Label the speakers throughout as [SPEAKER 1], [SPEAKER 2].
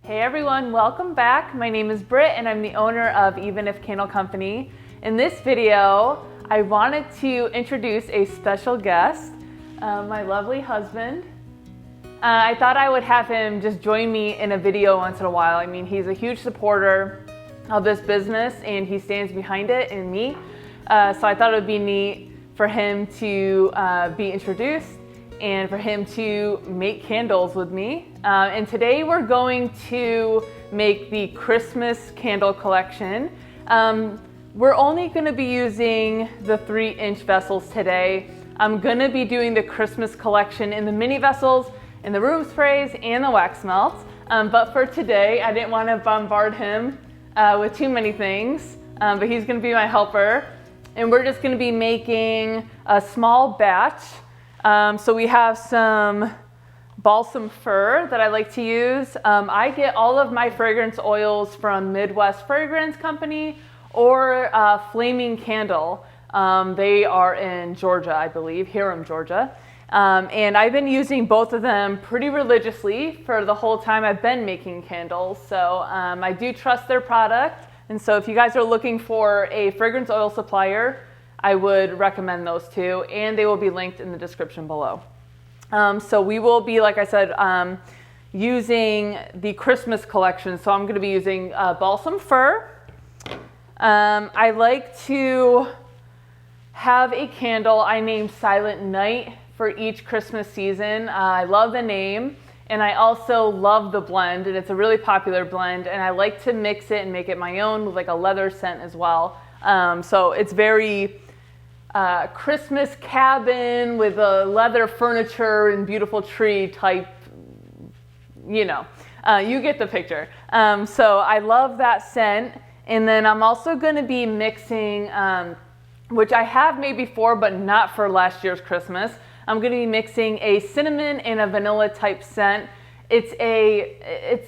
[SPEAKER 1] Hey everyone, welcome back. My name is Britt and I'm the owner of Even If Candle Company. In this video, I wanted to introduce a special guest, my lovely husband. I thought I would have him just join me in a video once in a while. I mean, he's a huge supporter of this business and he stands behind it and me. So I thought it would be neat for him to be introduced and for him to make candles with me. And today we're going to make the Christmas candle collection. We're only gonna be using the 3-inch vessels today. I'm gonna be doing the Christmas collection in the mini vessels, in the room sprays, and the wax melts. But for today, I didn't wanna bombard him with too many things, but he's gonna be my helper. And we're just gonna be making a small batch. So we have some balsam fir that I like to use. I get all of my fragrance oils from Midwest Fragrance Company or Flaming Candle. They are in Georgia, I believe, Hiram, Georgia. And I've been using both of them pretty religiously for the whole time I've been making candles. So I do trust their product. And so if you guys are looking for a fragrance oil supplier, I would recommend those two, and they will be linked in the description below. So we will be, like I said, using the Christmas collection. So I'm going to be using balsam fir. I like to have a candle I named Silent Night for each Christmas season. I love the name, and I also love the blend, and it's a really popular blend, and I like to mix it and make it my own with like a leather scent as well. So it's very Christmas cabin with a leather furniture and beautiful tree type, you know, you get the picture. So I love that scent. And then I'm also going to be mixing, which I have made before, but not for last year's Christmas. I'm going to be mixing a cinnamon and a vanilla type scent. It's a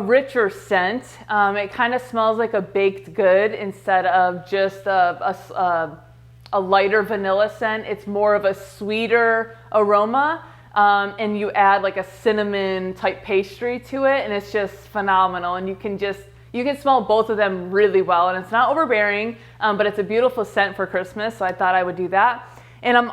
[SPEAKER 1] richer scent. It kind of smells like a baked good instead of just a lighter vanilla scent. It's more of a sweeter aroma, and you add like a cinnamon type pastry to it, and it's just phenomenal. And you can smell both of them really well, and it's not overbearing, but it's a beautiful scent for Christmas, so I thought I would do that. And I'm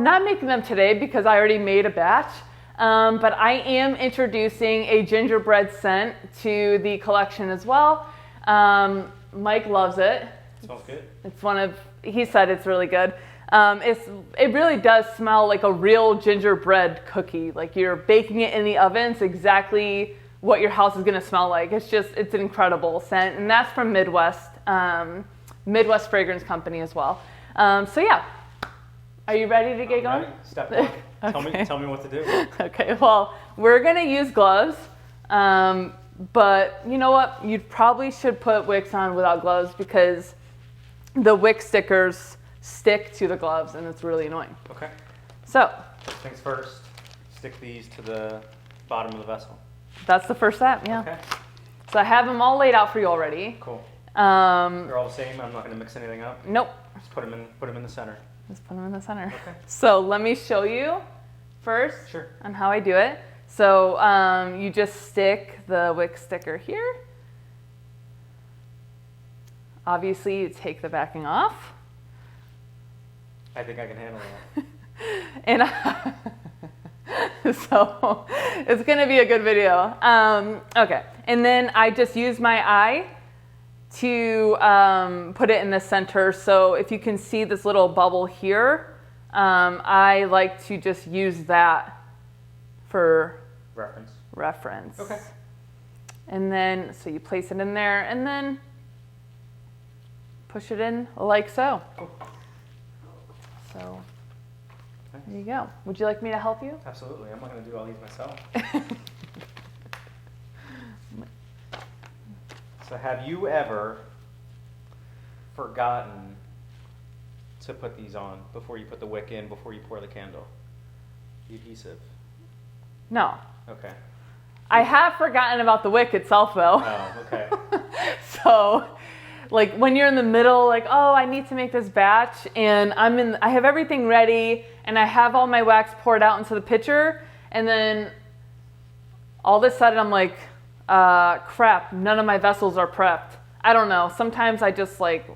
[SPEAKER 1] not making them today because I already made a batch, but I am introducing a gingerbread scent to the collection as well. Mike loves it.
[SPEAKER 2] Smells good.
[SPEAKER 1] He said it's really good. It really does smell like a real gingerbread cookie. Like you're baking it in the oven. It's exactly what your house is gonna smell like. It's an incredible scent. And that's from Midwest Fragrance Company as well. So yeah, are you ready to get going?
[SPEAKER 2] Ready. Step one.
[SPEAKER 1] Okay.
[SPEAKER 2] Tell me what to do.
[SPEAKER 1] Okay, well, we're gonna use gloves. But you know what? You probably should put wicks on without gloves because the wick stickers stick to the gloves and it's really annoying.
[SPEAKER 2] Okay.
[SPEAKER 1] So,
[SPEAKER 2] First things first, stick these to the bottom of the vessel.
[SPEAKER 1] that's the first step, yeah.
[SPEAKER 2] Okay.
[SPEAKER 1] So I have them all laid out for you already.
[SPEAKER 2] Cool. They're all the same. I'm not going to mix anything up.
[SPEAKER 1] Nope.
[SPEAKER 2] Just put them in the center.
[SPEAKER 1] Just put them in the center.
[SPEAKER 2] Okay.
[SPEAKER 1] So let me show you first
[SPEAKER 2] Sure.
[SPEAKER 1] on how I do it. So you just stick the wick sticker here. Obviously, you take the backing off.
[SPEAKER 2] I think I can handle that.
[SPEAKER 1] And so it's going to be a good video. Okay. And then I just use my eye to put it in the center. So if you can see this little bubble here, I like to just use that for reference.
[SPEAKER 2] Okay.
[SPEAKER 1] And then, so you place it in there and then push it in like so.
[SPEAKER 2] Cool.
[SPEAKER 1] So there you go. Would you like me to help you?
[SPEAKER 2] Absolutely. I'm not going to do all these myself. So have you ever forgotten to put these on before you put the wick in, before you pour the candle? The adhesive.
[SPEAKER 1] No.
[SPEAKER 2] Okay.
[SPEAKER 1] I have forgotten about the wick itself though.
[SPEAKER 2] Oh, okay.
[SPEAKER 1] So like when you're in the middle, like, oh, I need to make this batch and I have everything ready and I have all my wax poured out into the pitcher and then all of a sudden I'm like, crap, none of my vessels are prepped. I don't know. Sometimes I just like,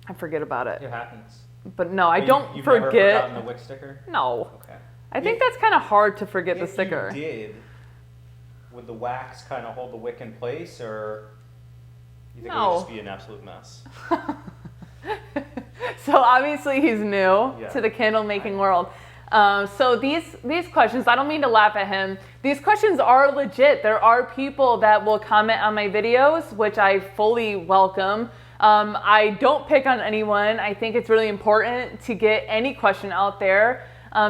[SPEAKER 1] I forget about it.
[SPEAKER 2] It happens.
[SPEAKER 1] But no, I don't
[SPEAKER 2] you've
[SPEAKER 1] forget.
[SPEAKER 2] Never forgotten the Wick sticker?
[SPEAKER 1] No.
[SPEAKER 2] Okay.
[SPEAKER 1] I think that's kind of hard to forget the
[SPEAKER 2] If
[SPEAKER 1] sticker.
[SPEAKER 2] you did, would the wax kind of hold the wick in place, or you think it would just be an absolute mess?
[SPEAKER 1] So obviously he's new to the candle making world. So these questions, I don't mean to laugh at him. These questions are legit. There are people that will comment on my videos, which I fully welcome. I don't pick on anyone. I think it's really important to get any question out there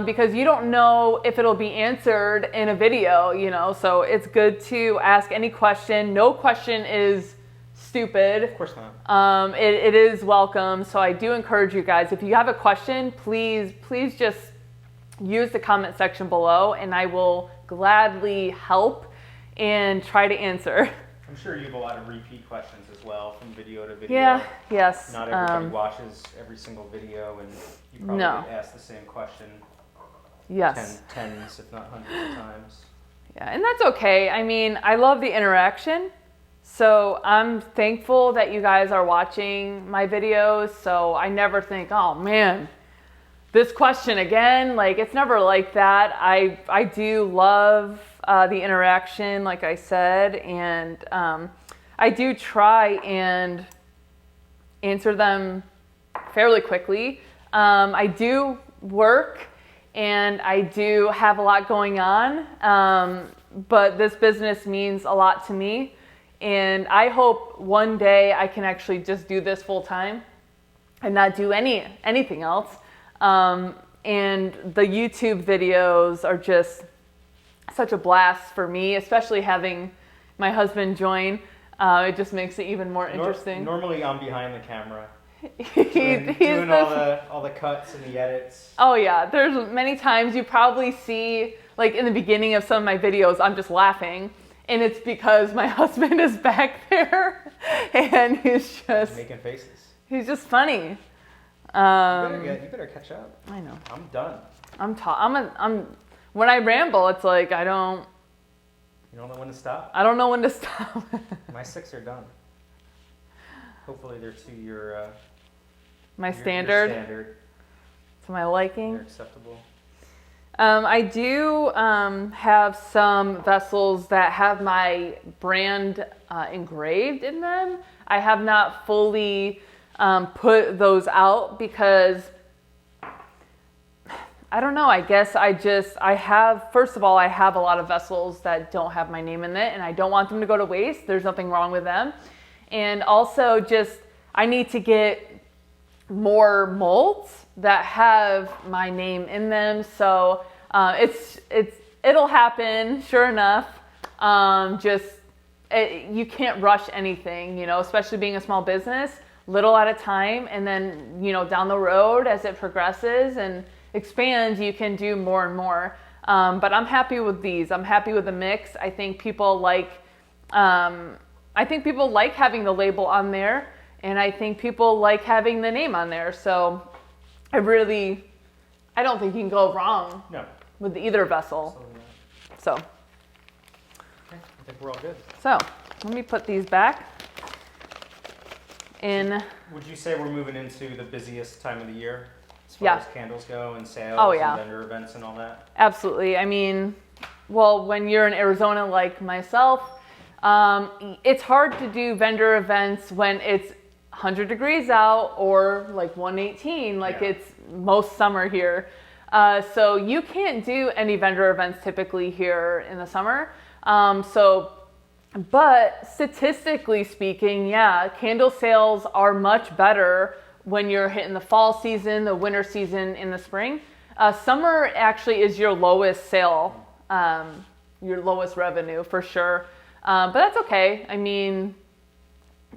[SPEAKER 1] because you don't know if it'll be answered in a video, you know, so it's good to ask any question. No question is stupid.
[SPEAKER 2] Of course not.
[SPEAKER 1] It is welcome. So I do encourage you guys, if you have a question, please just use the comment section below and I will gladly help and try to answer.
[SPEAKER 2] I'm sure you have a lot of repeat questions as well from video to video.
[SPEAKER 1] Yeah, yes.
[SPEAKER 2] Not everybody watches every single video and you probably get asked the same question tens, if not hundreds of times.
[SPEAKER 1] Yeah, and that's okay. I mean, I love the interaction. So I'm thankful that you guys are watching my videos. So I never think, oh man, this question again. Like, it's never like that. I do love the interaction, like I said, and I do try and answer them fairly quickly. I do work and I do have a lot going on, but this business means a lot to me. And I hope one day I can actually just do this full time and not do anything else. And the YouTube videos are just such a blast for me, especially having my husband join. It just makes it even more interesting.
[SPEAKER 2] Normally I'm behind the camera.
[SPEAKER 1] He's
[SPEAKER 2] doing all the cuts and the edits.
[SPEAKER 1] Oh yeah, there's many times you probably see, like in the beginning of some of my videos, I'm just laughing. And it's because my husband is back there and he's just
[SPEAKER 2] making faces.
[SPEAKER 1] He's just funny.
[SPEAKER 2] You better catch up.
[SPEAKER 1] I know.
[SPEAKER 2] I'm done.
[SPEAKER 1] When I ramble, it's like I don't.
[SPEAKER 2] You don't know when to stop.
[SPEAKER 1] I don't know when to stop.
[SPEAKER 2] My 6 are done. Hopefully they're to your
[SPEAKER 1] my standard.
[SPEAKER 2] Your standard.
[SPEAKER 1] To my liking.
[SPEAKER 2] They're acceptable.
[SPEAKER 1] I do have some vessels that have my brand engraved in them. I have not fully put those out because I don't know. I guess I have, first of all, I have a lot of vessels that don't have my name in it and I don't want them to go to waste. There's nothing wrong with them. And also I need to get more molds that have my name in them. So it'll happen, sure enough. You can't rush anything, you know, especially being a small business, little at a time. And then, you know, down the road as it progresses and expands, you can do more and more. But I'm happy with these. I'm happy with the mix. I think people like having the label on there, and I think people like having the name on there. So I don't think you can go wrong with either vessel. So
[SPEAKER 2] okay, I think we're all good.
[SPEAKER 1] So let me put these back in.
[SPEAKER 2] Would you say we're moving into the busiest time of the year as far as candles go and sales and vendor events and all that?
[SPEAKER 1] Absolutely. I mean, well, when you're in Arizona like myself, it's hard to do vendor events when it's 100 degrees out or like 118, like it's most summer here. So you can't do any vendor events typically here in the summer. But statistically speaking, candle sales are much better when you're hitting the fall season, the winter season, in the spring. Summer actually is your lowest sale, your lowest revenue for sure. But that's okay. I mean,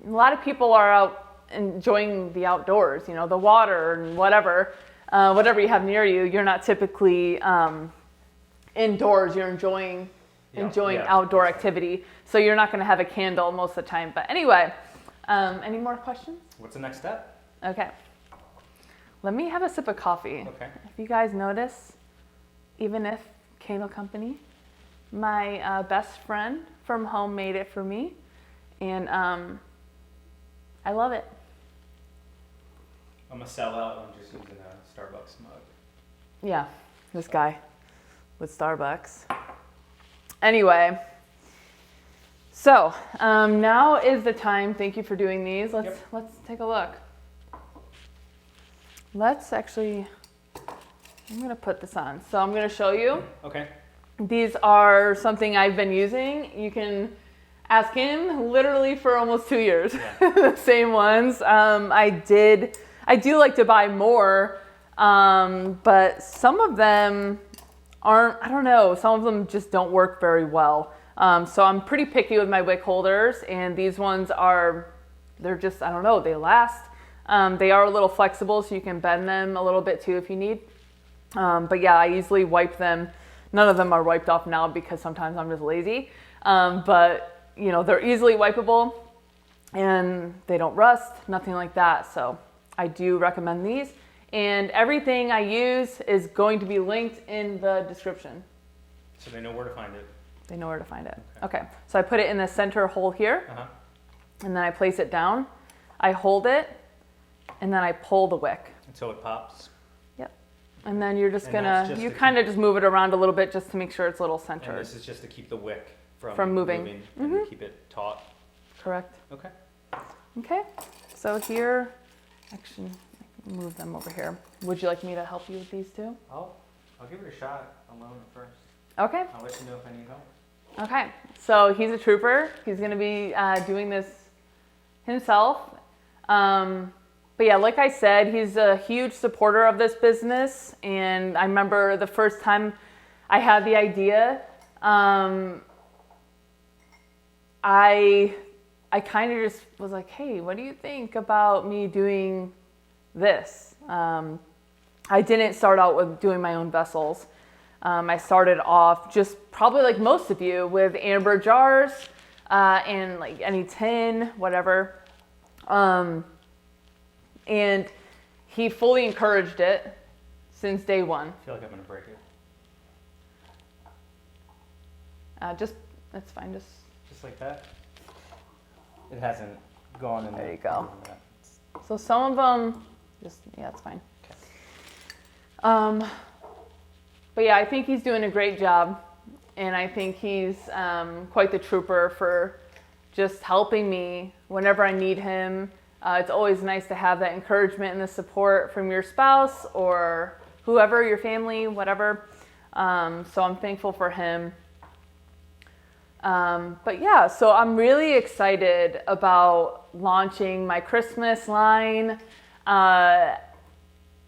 [SPEAKER 1] a lot of people are out enjoying the outdoors, you know, the water and whatever you have near you. You're not typically indoors. You're enjoying outdoor activity. So you're not going to have a candle most of the time. But anyway, any more questions?
[SPEAKER 2] What's the next step?
[SPEAKER 1] Okay. Let me have a sip of coffee.
[SPEAKER 2] Okay.
[SPEAKER 1] If you guys notice, even if Candle Company, my best friend from home made it for me, and I love it.
[SPEAKER 2] I'm a sellout. I'm just using a Starbucks mug.
[SPEAKER 1] Yeah, this guy with Starbucks. Anyway, so now is the time. Thank you for doing these. Let's take a look. Let's actually, I'm gonna put this on. So I'm gonna show you.
[SPEAKER 2] Okay.
[SPEAKER 1] These are something I've been using. You can ask him literally for almost 2 years.
[SPEAKER 2] Yeah.
[SPEAKER 1] The same ones. I do like to buy more, but some of them aren't, I don't know, some of them just don't work very well. So I'm pretty picky with my wick holders, and these ones they're just, I don't know, they last. They are a little flexible, so you can bend them a little bit too if you need. But yeah, I easily wipe them. None of them are wiped off now because sometimes I'm just lazy. But you know, they're easily wipeable and they don't rust, nothing like that. So I do recommend these. And everything I use is going to be linked in the description.
[SPEAKER 2] So they know where to find it.
[SPEAKER 1] They know where to find it. Okay. So I put it in the center hole here, and then I place it down. I hold it, and then I pull the wick.
[SPEAKER 2] Until it pops.
[SPEAKER 1] Yep. And then you're just you kind of just move it around a little bit just to make sure it's a little centered.
[SPEAKER 2] And this is just to keep the wick
[SPEAKER 1] from moving.
[SPEAKER 2] And keep it taut.
[SPEAKER 1] Correct.
[SPEAKER 2] Okay.
[SPEAKER 1] Okay. So here, actually, I can move them over here. Would you like me to help you with these two?
[SPEAKER 2] I'll give it a shot alone at first.
[SPEAKER 1] Okay.
[SPEAKER 2] I'll let you know if I need help.
[SPEAKER 1] Okay. So he's a trooper. He's going to be doing this himself. But yeah, like I said, he's a huge supporter of this business. And I remember the first time I had the idea, I kind of just was like, hey, what do you think about me doing this? I didn't start out with doing my own vessels. I started off just probably like most of you with amber jars and like any tin, whatever. And he fully encouraged it since day one.
[SPEAKER 2] I feel like I'm going to break it.
[SPEAKER 1] That's fine.
[SPEAKER 2] Just like that. It hasn't gone in
[SPEAKER 1] there. You go. So some of them, it's fine. Okay. But yeah, I think he's doing a great job, and I think he's quite the trooper for just helping me whenever I need him. It's always nice to have that encouragement and the support from your spouse or whoever, your family, whatever. So I'm thankful for him. But yeah, so I'm really excited about launching my Christmas line. I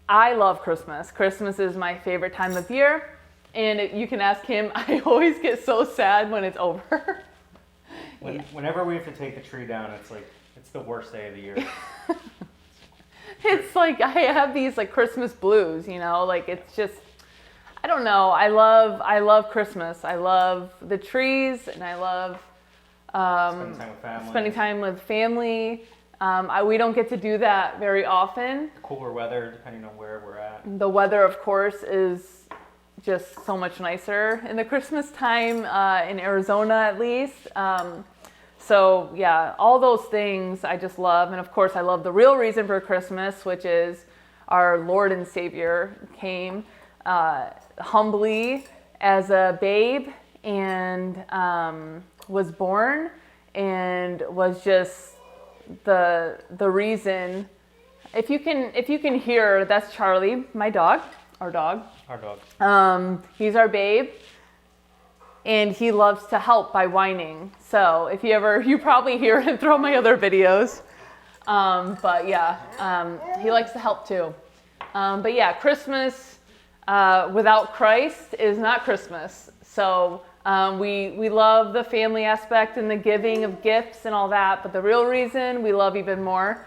[SPEAKER 1] love Christmas. Christmas is my favorite time of year. And you can ask him, I always get so sad when it's over.
[SPEAKER 2] Whenever we have to take the tree down, it's like, it's the worst day of the year.
[SPEAKER 1] It's like, I have these like Christmas blues, you know, like it's just, I don't know. I love Christmas. I love the trees, and I love spending time with family. We don't get to do that very often.
[SPEAKER 2] Cooler weather, depending on where we're at.
[SPEAKER 1] The weather, of course, is just so much nicer in the Christmas time, in Arizona at least. So yeah, all those things I just love. And of course, I love the real reason for Christmas, which is our Lord and Savior came humbly as a babe and was born and was just the reason. If you can hear, that's Charlie, my dog, our dog. He's our babe, and he loves to help by whining. So if you probably hear him through my other videos. But yeah, he likes to help too. But yeah, Christmas without Christ is not Christmas. So we love the family aspect and the giving of gifts and all that, but the real reason we love even more.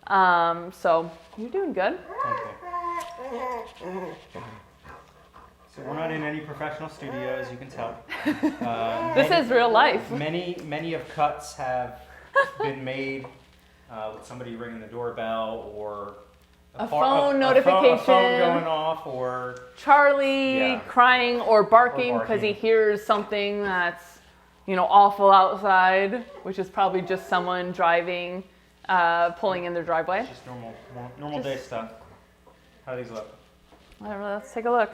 [SPEAKER 1] So you're doing good.
[SPEAKER 2] Okay. So we're not in any professional studio, as you can tell.
[SPEAKER 1] This is real life.
[SPEAKER 2] Many of cuts have been made with somebody ringing the doorbell or
[SPEAKER 1] a phone notification,
[SPEAKER 2] a phone going off, or
[SPEAKER 1] Charlie crying or barking because he hears something that's, awful outside, which is probably just someone driving, pulling in their driveway.
[SPEAKER 2] Just normal day stuff. How do these look?
[SPEAKER 1] Let's take a look.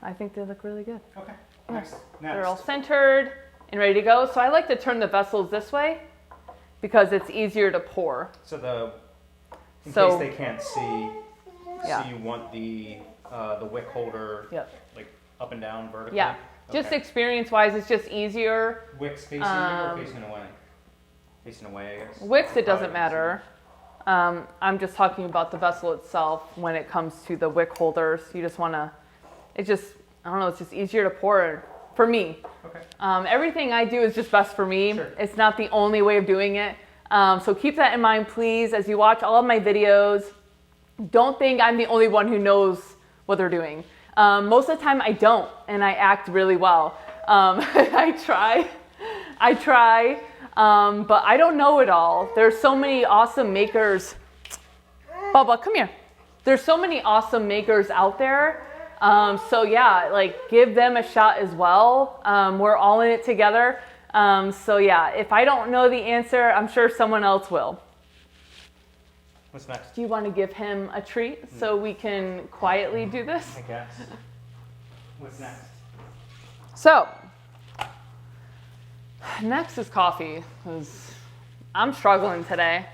[SPEAKER 1] I think they look really good.
[SPEAKER 2] Okay.
[SPEAKER 1] Yes.
[SPEAKER 2] Next.
[SPEAKER 1] They're all centered and ready to go. So I like to turn the vessels this way because it's easier to pour.
[SPEAKER 2] So in case they can't see,
[SPEAKER 1] yeah.
[SPEAKER 2] So you want the wick holder like up and down vertically?
[SPEAKER 1] Yeah. Okay. Just experience-wise, it's just easier.
[SPEAKER 2] Wicks facing you or facing away? Facing away, I guess.
[SPEAKER 1] Wicks, it doesn't matter. I'm just talking about the vessel itself when it comes to the wick holders. You just want to, it's just easier to pour for me.
[SPEAKER 2] Okay.
[SPEAKER 1] Everything I do is just best for me.
[SPEAKER 2] Sure.
[SPEAKER 1] It's not the only way of doing it. So keep that in mind, please, as you watch all of my videos. Don't think I'm the only one who knows what they're doing. Most of the time I don't, and I act really well. I try, but I don't know it all. There's so many awesome makers. Bubba, come here. There's so many awesome makers out there. So yeah, like give them a shot as well. We're all in it together. So yeah, if I don't know the answer, I'm sure someone else will.
[SPEAKER 2] What's next?
[SPEAKER 1] Do you want to give him a treat so we can quietly do this?
[SPEAKER 2] I guess. What's next?
[SPEAKER 1] So, next is coffee, because I'm struggling today.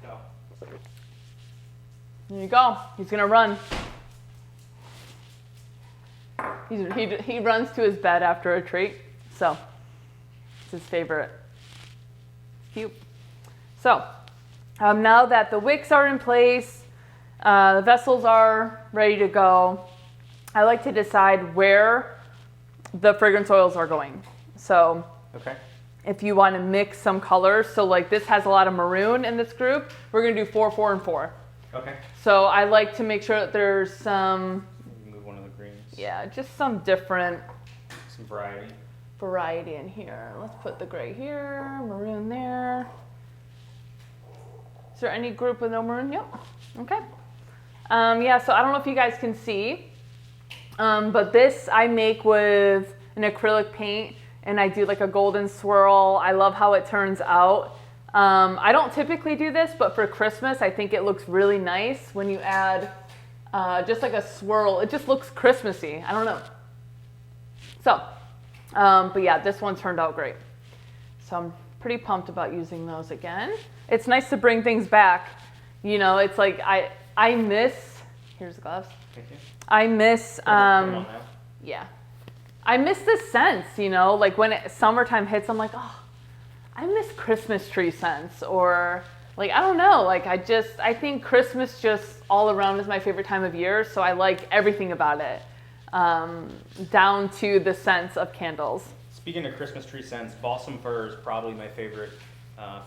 [SPEAKER 2] Go.
[SPEAKER 1] There you go. He's going to run. He runs to his bed after a treat, so it's his favorite. Cute. So, now that the wicks are in place, the vessels are ready to go, I like to decide where the fragrance oils are going. So,
[SPEAKER 2] okay.
[SPEAKER 1] If you want to mix some colors, so like this has a lot of maroon in this group, we're going to do 4, 4, and 4.
[SPEAKER 2] Okay.
[SPEAKER 1] So I like to make sure that there's some,
[SPEAKER 2] move one of the greens.
[SPEAKER 1] yeah, just some different
[SPEAKER 2] Some variety
[SPEAKER 1] in here. Let's put the gray here, maroon there. Is there any group with no maroon? Yep. Okay. Yeah, so I don't know if you guys can see, but this I make with an acrylic paint, and I do like a golden swirl. I love how it turns out. I don't typically do this, but for Christmas, I think it looks really nice when you add just like a swirl. It just looks Christmassy. I don't know. So, but yeah, this one turned out great. So I'm pretty pumped about using those again. It's nice to bring things back. You know, it's like I miss, here's the gloves.
[SPEAKER 2] Thank you.
[SPEAKER 1] I miss, yeah. I miss the scents, you know, like when summertime hits, I'm like, oh, I miss Christmas tree scents, or like, I don't know, like I think Christmas just all around is my favorite time of year, so I like everything about it, down to the scents of candles.
[SPEAKER 2] Speaking of Christmas tree scents, balsam fir is probably my favorite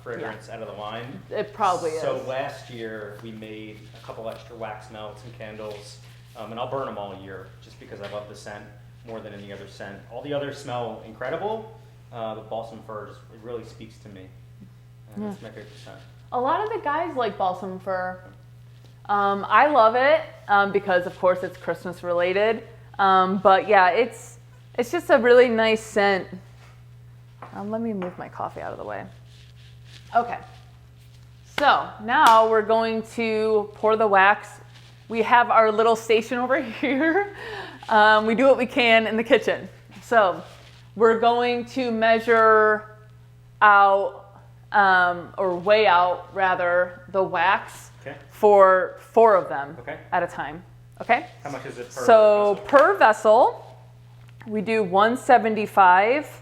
[SPEAKER 2] fragrance out of the line.
[SPEAKER 1] It probably is.
[SPEAKER 2] So last year we made a couple extra wax melts and candles, and I'll burn them all year just because I love the scent more than any other scent. All the others smell incredible, but balsam fir just, it really speaks to me. It's my favorite scent.
[SPEAKER 1] A lot of the guys like balsam fir. I love it because of course it's Christmas related. But yeah, it's just a really nice scent. Let me move my coffee out of the way. Okay. So now we're going to pour the wax. We have our little station over here. We do what we can in the kitchen. So we're going to measure out, or weigh out rather, the wax for 4 of them at a time. Okay?
[SPEAKER 2] How much is it per
[SPEAKER 1] So
[SPEAKER 2] vessel?
[SPEAKER 1] per vessel, we do 175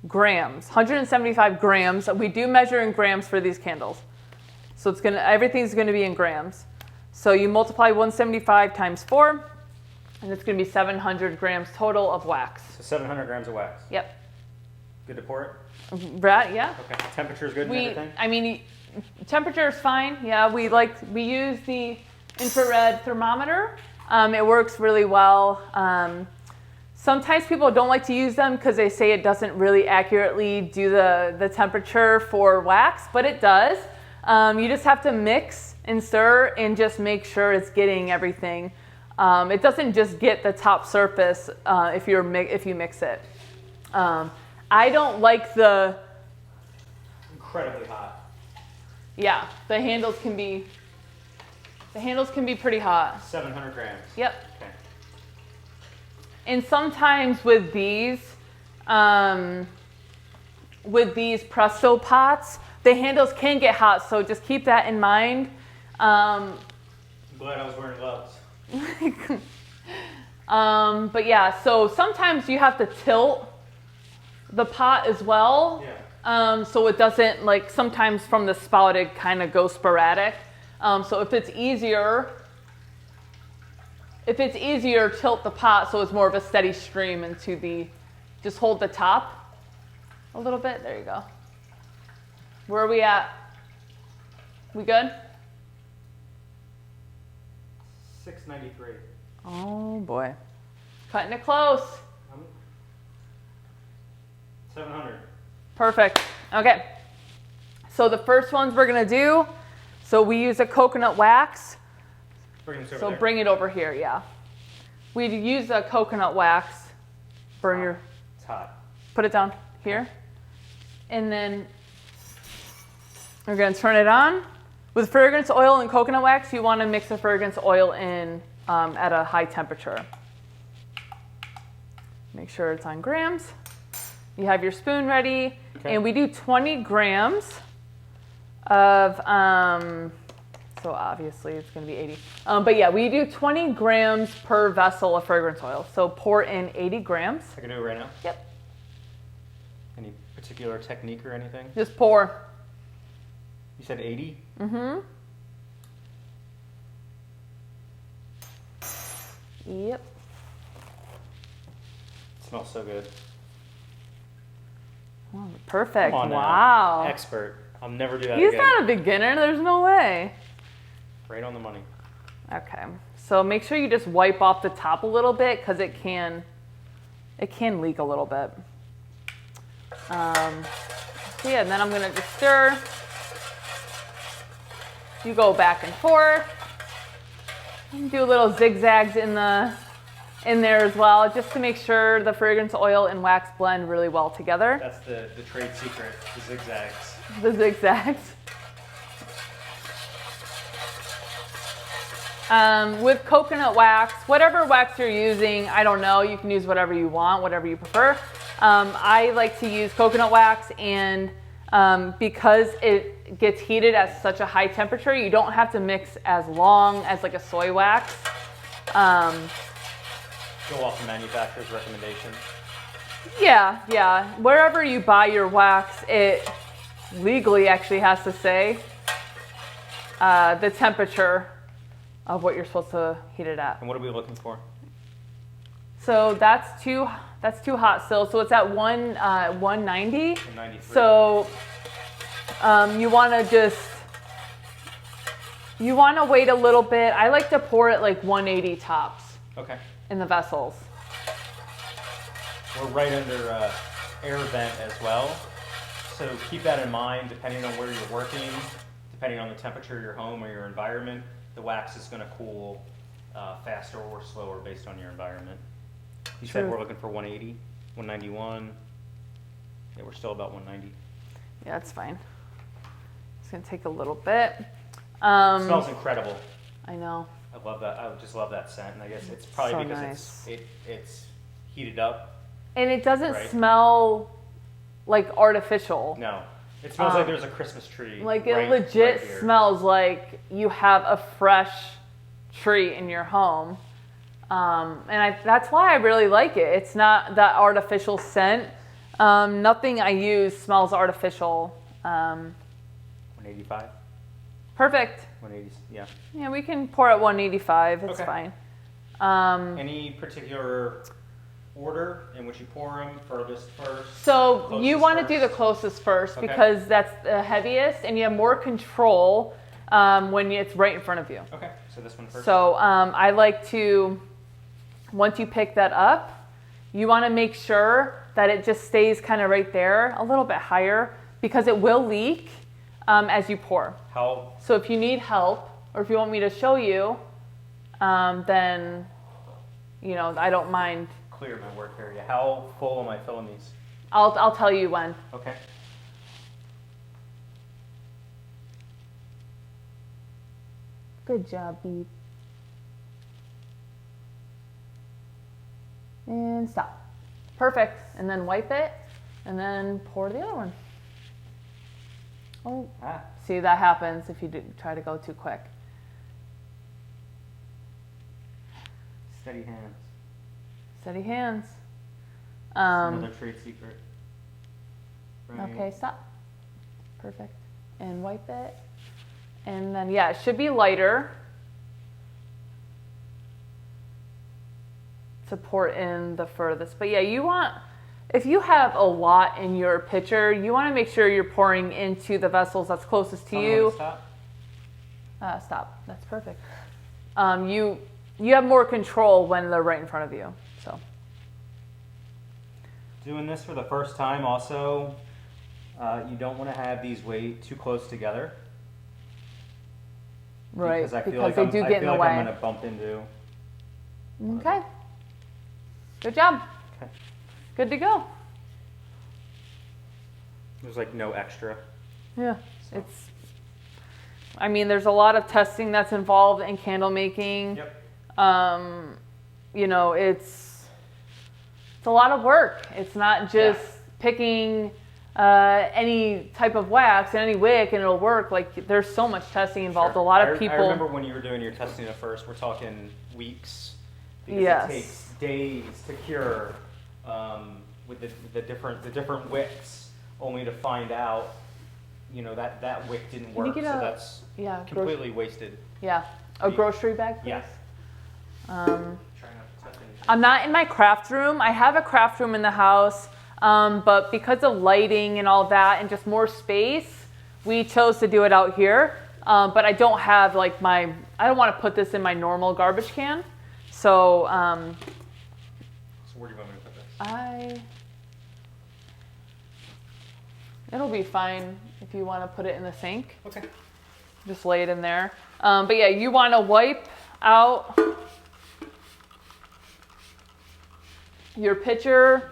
[SPEAKER 1] grams, 175 grams. We do measure in grams for these candles. So everything's gonna be in grams. So you multiply 175 times 4, and it's gonna be 700 grams total of wax.
[SPEAKER 2] So 700 grams of wax.
[SPEAKER 1] Yep.
[SPEAKER 2] Good to pour it?
[SPEAKER 1] Right, yeah.
[SPEAKER 2] Okay. Temperature is good and everything?
[SPEAKER 1] I mean, temperature is fine. Yeah, we use the infrared thermometer. It works really well. Sometimes people don't like to use them because they say it doesn't really accurately do the temperature for wax, but it does. You just have to mix and stir and just make sure it's getting everything. It doesn't just get the top surface if you mix it. I don't like the...
[SPEAKER 2] Incredibly hot.
[SPEAKER 1] Yeah, the handles can be pretty hot.
[SPEAKER 2] 700 grams.
[SPEAKER 1] Yep.
[SPEAKER 2] Okay.
[SPEAKER 1] And sometimes with these Presto pots, the handles can get hot, so just keep that in mind.
[SPEAKER 2] I'm glad I was wearing gloves.
[SPEAKER 1] But yeah, so sometimes you have to tilt the pot as well.
[SPEAKER 2] Yeah.
[SPEAKER 1] So it doesn't, like, sometimes from the spout it kind of goes sporadic. So if it's easier, tilt the pot so it's more of a steady stream into just hold the top a little bit. There you go. Where are we at? We good?
[SPEAKER 2] 693.
[SPEAKER 1] Oh boy. Cutting it close.
[SPEAKER 2] 700.
[SPEAKER 1] Perfect. Okay. So the first ones we're going to do, so we use a coconut wax.
[SPEAKER 2] Bring this over
[SPEAKER 1] So
[SPEAKER 2] there.
[SPEAKER 1] bring it over here, yeah. We use a coconut wax.
[SPEAKER 2] It's hot.
[SPEAKER 1] Put it down here. And then we're going to turn it on. With fragrance oil and coconut wax, you want to mix the fragrance oil in at a high temperature. Make sure it's on grams. You have your spoon ready.
[SPEAKER 2] Okay.
[SPEAKER 1] And we do 20 grams of, so obviously it's going to be 80. But yeah, we do 20 grams per vessel of fragrance oil. So pour in 80 grams.
[SPEAKER 2] I can do it right now?
[SPEAKER 1] Yep.
[SPEAKER 2] Any particular technique or anything?
[SPEAKER 1] Just pour.
[SPEAKER 2] You said 80?
[SPEAKER 1] Mm-hmm. Yep.
[SPEAKER 2] It smells so good.
[SPEAKER 1] Oh, perfect.
[SPEAKER 2] Come on now.
[SPEAKER 1] Wow.
[SPEAKER 2] Expert. I'll never do that
[SPEAKER 1] He's
[SPEAKER 2] again.
[SPEAKER 1] not a beginner. There's no way.
[SPEAKER 2] Right on the money.
[SPEAKER 1] Okay. So make sure you just wipe off the top a little bit because it can leak a little bit. So yeah, and then I'm gonna just stir. You go back and forth. And do little zigzags in there as well, just to make sure the fragrance oil and wax blend really well together.
[SPEAKER 2] That's the trade secret, the zigzags.
[SPEAKER 1] The zigzags. With coconut wax, whatever wax you're using, I don't know, you can use whatever you want, whatever you prefer. I like to use coconut wax, and because it gets heated at such a high temperature, you don't have to mix as long as like a soy wax.
[SPEAKER 2] Go off the manufacturer's recommendation.
[SPEAKER 1] Yeah. Wherever you buy your wax, it legally actually has to say the temperature of what you're supposed to heat it at.
[SPEAKER 2] And what are we looking for?
[SPEAKER 1] So that's too hot still. So it's at 190.
[SPEAKER 2] 193.
[SPEAKER 1] So you want to wait a little bit. I like to pour it like 180 tops.
[SPEAKER 2] Okay.
[SPEAKER 1] In the vessels.
[SPEAKER 2] We're right under air vent as well. So keep that in mind, depending on where you're working, depending on the temperature of your home or your environment, the wax is going to cool faster or slower based on your environment. You said we're looking for 180, 191. Yeah, we're still about 190.
[SPEAKER 1] Yeah, that's fine. It's going to take a little bit.
[SPEAKER 2] Smells incredible.
[SPEAKER 1] I know.
[SPEAKER 2] I love that. I just love that scent, and I guess it's probably
[SPEAKER 1] So
[SPEAKER 2] because
[SPEAKER 1] nice.
[SPEAKER 2] it's heated up.
[SPEAKER 1] And it doesn't
[SPEAKER 2] Right.
[SPEAKER 1] smell like artificial.
[SPEAKER 2] No, it smells like there's a Christmas tree.
[SPEAKER 1] Like
[SPEAKER 2] right,
[SPEAKER 1] it legit
[SPEAKER 2] right here.
[SPEAKER 1] smells like you have a fresh tree in your home. And that's why I really like it. It's not that artificial scent. Nothing I use smells artificial.
[SPEAKER 2] 185.
[SPEAKER 1] Perfect.
[SPEAKER 2] 180. Yeah.
[SPEAKER 1] Yeah, we can pour at 185. It's
[SPEAKER 2] Okay.
[SPEAKER 1] fine.
[SPEAKER 2] Any particular order in which you pour them? Furthest first?
[SPEAKER 1] So
[SPEAKER 2] Closest
[SPEAKER 1] you want to
[SPEAKER 2] first?
[SPEAKER 1] do the closest first
[SPEAKER 2] Okay.
[SPEAKER 1] because that's the heaviest, and you have more control when it's right in front of you.
[SPEAKER 2] Okay, so this one first.
[SPEAKER 1] So I like to, once you pick that up, you want to make sure that it just stays kind of right there, a little bit higher, because it will leak as you pour.
[SPEAKER 2] How?
[SPEAKER 1] So if you need help, or if you want me to show you, then, you know, I don't mind.
[SPEAKER 2] Clear my work area. How full am I filling these?
[SPEAKER 1] I'll tell you when.
[SPEAKER 2] Okay.
[SPEAKER 1] Good job, Beep. And stop. Perfect. And then wipe it, and then pour the other one. Oh, see, that happens if you try to go too quick.
[SPEAKER 2] Steady hands.
[SPEAKER 1] Steady hands.
[SPEAKER 2] Another trade secret. Right.
[SPEAKER 1] Okay, stop. Perfect. And wipe it. And then, yeah, it should be lighter to pour in the furthest. But yeah, you want, if you have a lot in your pitcher, you want to make sure you're pouring into the vessels that's closest to you.
[SPEAKER 2] Stop.
[SPEAKER 1] Stop. That's perfect. You have more control when they're right in front of you. So
[SPEAKER 2] doing this for the first time also, you don't want to have these way too close together.
[SPEAKER 1] Right,
[SPEAKER 2] because I feel
[SPEAKER 1] because
[SPEAKER 2] like
[SPEAKER 1] they do get in the way.
[SPEAKER 2] I'm going to bump into.
[SPEAKER 1] Okay. Good job.
[SPEAKER 2] Okay.
[SPEAKER 1] Good to go.
[SPEAKER 2] There's like no extra.
[SPEAKER 1] Yeah, it's, I mean, there's a lot of testing that's involved in candle making.
[SPEAKER 2] Yep.
[SPEAKER 1] You know, it's a lot of work. It's not just picking any type of wax and any wick and it'll work. Like, there's so much testing involved.
[SPEAKER 2] Sure.
[SPEAKER 1] A lot of people.
[SPEAKER 2] I remember when you were doing your testing at first, we're talking weeks. Because
[SPEAKER 1] Yes.
[SPEAKER 2] it takes days to cure with the different wicks, only to find out, you know, that wick didn't work. So that's completely wasted.
[SPEAKER 1] Yeah, a grocery bag, please.
[SPEAKER 2] Yes.
[SPEAKER 1] Try not to touch anything. I'm not in my craft room. I have a craft room in the house, but because of lighting and all that and just more space, we chose to do it out here. But I don't have like I don't want to put this in my normal garbage can. So,
[SPEAKER 2] so where do you want me to put this?
[SPEAKER 1] It'll be fine if you want to put it in the sink.
[SPEAKER 2] Okay.
[SPEAKER 1] Just lay it in there. But yeah, you want to wipe out your pitcher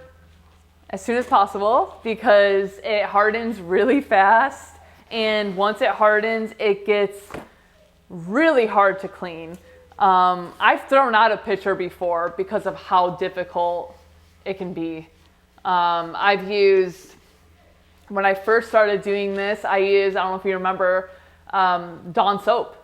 [SPEAKER 1] as soon as possible because it hardens really fast. And once it hardens, it gets really hard to clean. I've thrown out a pitcher before because of how difficult it can be. I've used, when I first started doing this, I don't know if you remember, Dawn soap.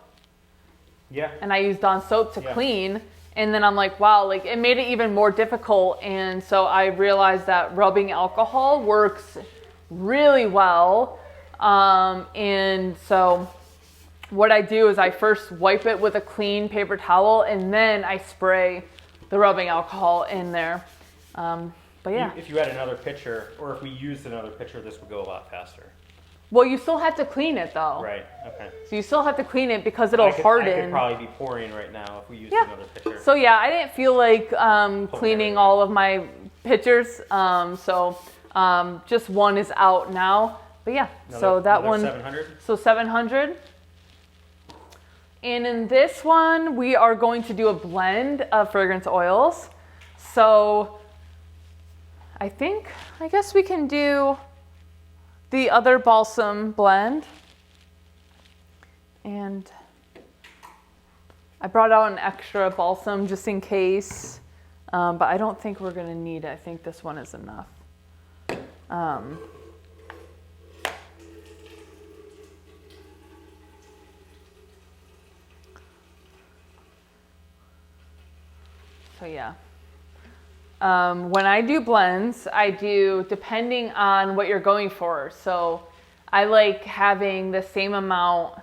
[SPEAKER 2] Yeah.
[SPEAKER 1] And I used Dawn soap to clean. And then I'm like, wow, like it made it even more difficult. And so I realized that rubbing alcohol works really well. And so what I do is I first wipe it with a clean paper towel and then I spray the rubbing alcohol in there. But yeah.
[SPEAKER 2] If you had another pitcher, or if we used another pitcher, this would go a lot faster.
[SPEAKER 1] Well, you still have to clean it though.
[SPEAKER 2] Right, okay.
[SPEAKER 1] So you still have to clean it because it'll harden.
[SPEAKER 2] I could probably be pouring right now if we used another pitcher.
[SPEAKER 1] So yeah, I didn't feel like cleaning all of my pitchers. Just one is out now. But yeah, so that one.
[SPEAKER 2] 700?
[SPEAKER 1] So 700. And in this one, we are going to do a blend of fragrance oils. So I guess we can do the other balsam blend. And I brought out an extra balsam just in case, but I don't think we're gonna need it. I think this one is enough. So yeah. When I do blends, I do depending on what you're going for. So I like having the same amount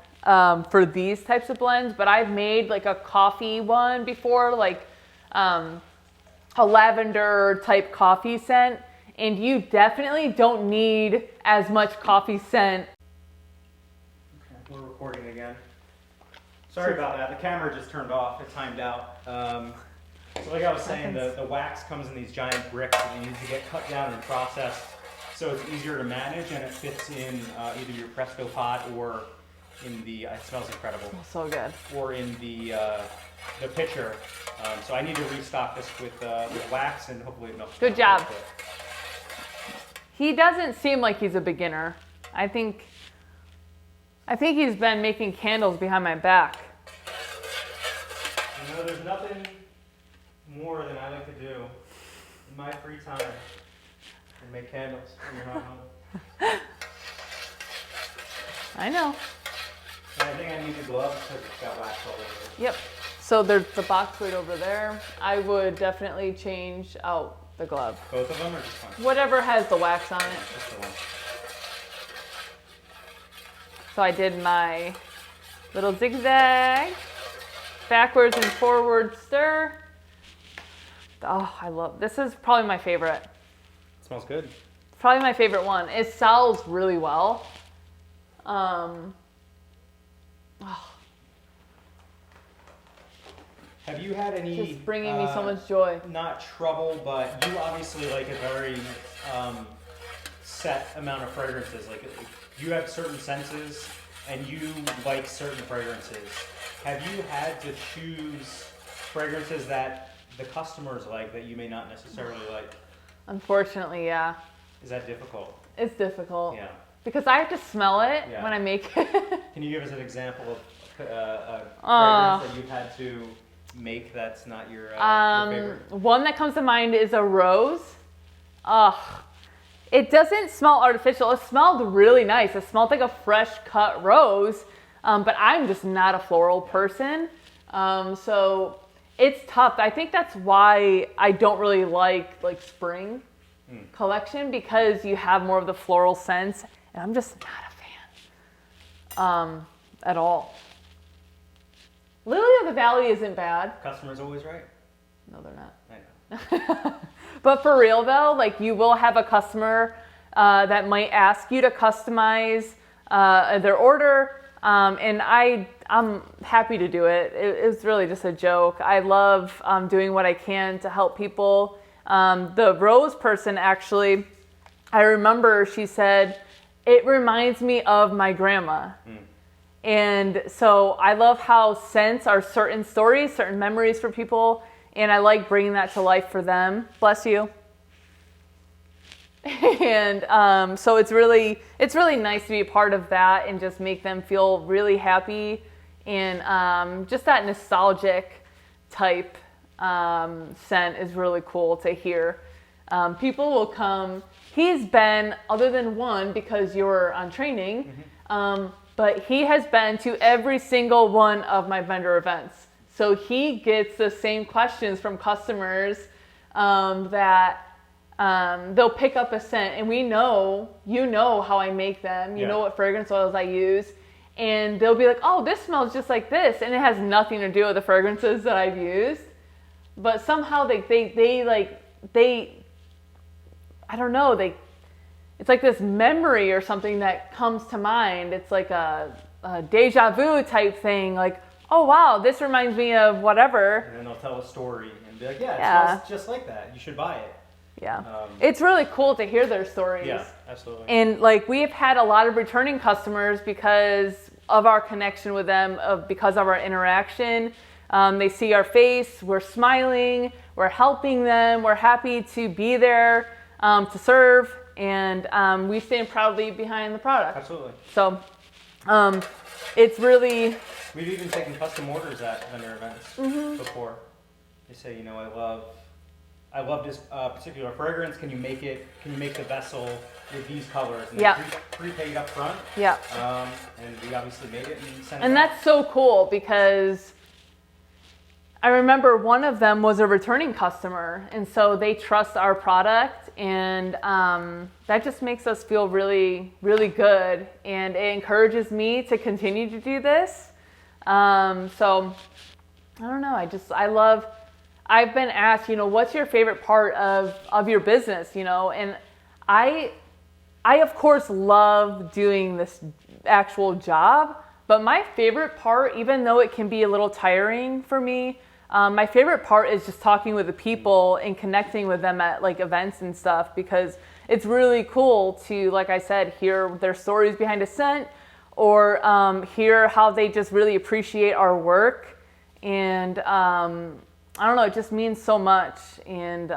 [SPEAKER 1] for these types of blends, but I've made like a coffee one before, like a lavender type coffee scent, and you definitely don't need as much coffee scent.
[SPEAKER 2] Okay, we're recording again. Sorry about that. The camera just turned off. It timed out. So like I was saying, the wax comes in these giant bricks and they need to get cut down and processed so it's easier to manage and it fits in either your Presto pot or in the, it smells incredible.
[SPEAKER 1] Smells so good.
[SPEAKER 2] Or in the pitcher. So I need to restock this with wax and hopefully enough.
[SPEAKER 1] Good job. He doesn't seem like he's a beginner. I think he's been making candles behind my back.
[SPEAKER 2] You know, there's nothing more than I like to do in my free time than make candles when you're not home.
[SPEAKER 1] I know.
[SPEAKER 2] And I think I need the gloves because it's got wax all over it.
[SPEAKER 1] Yep. So there's the box right over there. I would definitely change out the glove.
[SPEAKER 2] Both of them or just one?
[SPEAKER 1] Whatever has the wax on it.
[SPEAKER 2] Just the one.
[SPEAKER 1] So I did my little zigzag, backwards and forward stir. Oh, I love, this is probably my favorite.
[SPEAKER 2] It smells good.
[SPEAKER 1] Probably my favorite one. It sells really well. Oh.
[SPEAKER 2] Have you had any...
[SPEAKER 1] Just bringing me so much joy.
[SPEAKER 2] Not trouble, but you obviously like a very set amount of fragrances. Like you have certain senses and you like certain fragrances. Have you had to choose fragrances that the customers like that you may not necessarily like?
[SPEAKER 1] Unfortunately, yeah.
[SPEAKER 2] Is that difficult?
[SPEAKER 1] It's difficult.
[SPEAKER 2] Yeah.
[SPEAKER 1] Because I have to smell it when I make it.
[SPEAKER 2] Can you give us an example of a fragrance that you've had to make that's not your favorite?
[SPEAKER 1] One that comes to mind is a rose. It doesn't smell artificial. It smelled really nice. It smelled like a fresh cut rose, but I'm just not a floral person. So it's tough. I think that's why I don't really like spring collection, because you have more of the floral scents, and I'm just not a fan at all. Lily of the Valley isn't bad.
[SPEAKER 2] Customer's always right.
[SPEAKER 1] No, they're not.
[SPEAKER 2] I know.
[SPEAKER 1] But for real though, like you will have a customer that might ask you to customize their order, and I'm happy to do it. It's really just a joke. I love doing what I can to help people. The rose person, actually, I remember she said, it reminds me of my grandma. And so I love how scents are certain stories, certain memories for people, and I like bringing that to life for them. Bless you. And so it's really nice to be a part of that and just make them feel really happy, and just that nostalgic type scent is really cool to hear. People will come. He's been, other than one because you're on training, but he has been to every single one of my vendor events. So he gets the same questions from customers that they'll pick up a scent, and we know, you know how I make them, you know what fragrance oils I use, and they'll be like, oh, this smells just like this, and it has nothing to do with the fragrances that I've used, but somehow they I don't know, it's like this memory or something that comes to mind. It's like a deja vu type thing, like, oh wow, this reminds me of whatever. And
[SPEAKER 2] then they'll tell a story and be like, yeah, it smells just like that. You should buy it.
[SPEAKER 1] Yeah. It's really cool to hear their stories.
[SPEAKER 2] Yeah, absolutely.
[SPEAKER 1] And like we have had a lot of returning customers because of our connection with them, because of our interaction. They see our face, we're smiling, we're helping them, we're happy to be there to serve, and we stand proudly behind the product.
[SPEAKER 2] Absolutely.
[SPEAKER 1] So it's really...
[SPEAKER 2] We've even taken custom orders at vendor events before. They say, you know, I love this particular fragrance. Can you make the vessel with these colors? And prepaid up front.
[SPEAKER 1] Yeah.
[SPEAKER 2] And we obviously made it and sent it.
[SPEAKER 1] And that's so cool, because I remember one of them was a returning customer, and so they trust our product, and that just makes us feel really, really good, and it encourages me to continue to do this. So I don't know. I've been asked, you know, what's your favorite part of your business, you know, and I of course love doing this actual job, but my favorite part, even though it can be a little tiring for me, My favorite part is just talking with the people and connecting with them at like events and stuff, because it's really cool to, like I said, hear their stories behind a scent, or hear how they just really appreciate our work. And I don't know, it just means so much. And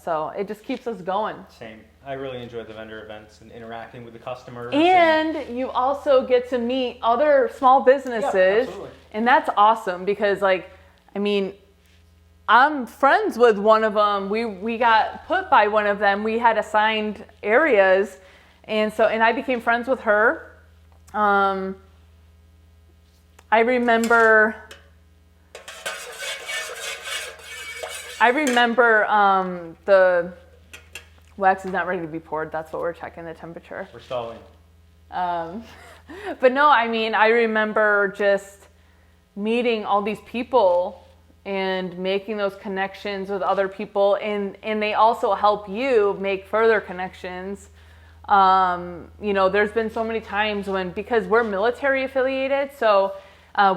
[SPEAKER 1] so it just keeps us going.
[SPEAKER 2] Same. I really enjoy the vendor events and interacting with the customers.
[SPEAKER 1] And you also get to meet other small businesses.
[SPEAKER 2] Yeah, absolutely.
[SPEAKER 1] And that's awesome, because like, I mean, I'm friends with one of them. We got put by one of them. We had assigned areas. And I became friends with her. I remember the wax is not ready to be poured. That's what we're checking the temperature.
[SPEAKER 2] We're stalling.
[SPEAKER 1] But no, I mean, I remember just meeting all these people and making those connections with other people, and they also help you make further connections. You know, there's been so many times when, because we're military affiliated, so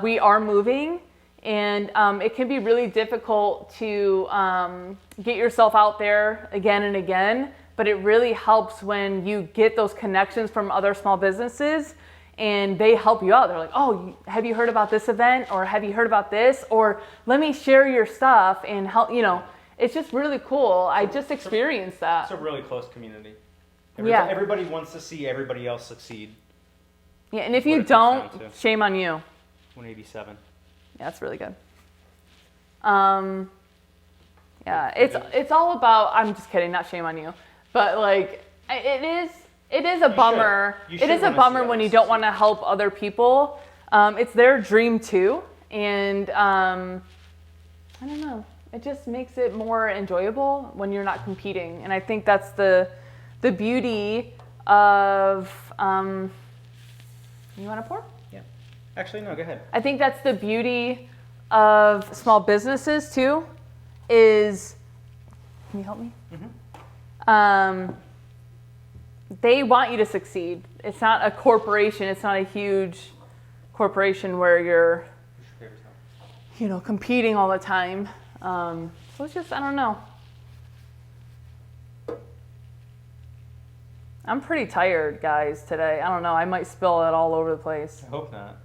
[SPEAKER 1] we are moving, and it can be really difficult to get yourself out there again and again, but it really helps when you get those connections from other small businesses and they help you out. They're like, oh, have you heard about this event? Or have you heard about this? Or let me share your stuff and help, you know, it's just really cool. I just experienced that.
[SPEAKER 2] It's a really close community.
[SPEAKER 1] Yeah.
[SPEAKER 2] Everybody wants to see everybody else succeed.
[SPEAKER 1] Yeah, and if you don't, shame on you.
[SPEAKER 2] 187.
[SPEAKER 1] Yeah, that's really good. Yeah, it's all about, I'm just kidding, not shame on you. But like, it is a bummer. It is a bummer when you don't want to help other people. It's their dream too. And I don't know, it just makes it more enjoyable when you're not competing. And I think that's the beauty of, you want to pour?
[SPEAKER 2] Yeah. Actually, no, go ahead.
[SPEAKER 1] I think that's the beauty of small businesses too, is, can you help me? Mm-hmm. They want you to succeed. It's not a corporation. It's not a huge corporation where you're, you know, competing all the time. So it's just, I don't know. I'm pretty tired, guys, today. I don't know. I might spill it all over the place.
[SPEAKER 2] I hope not.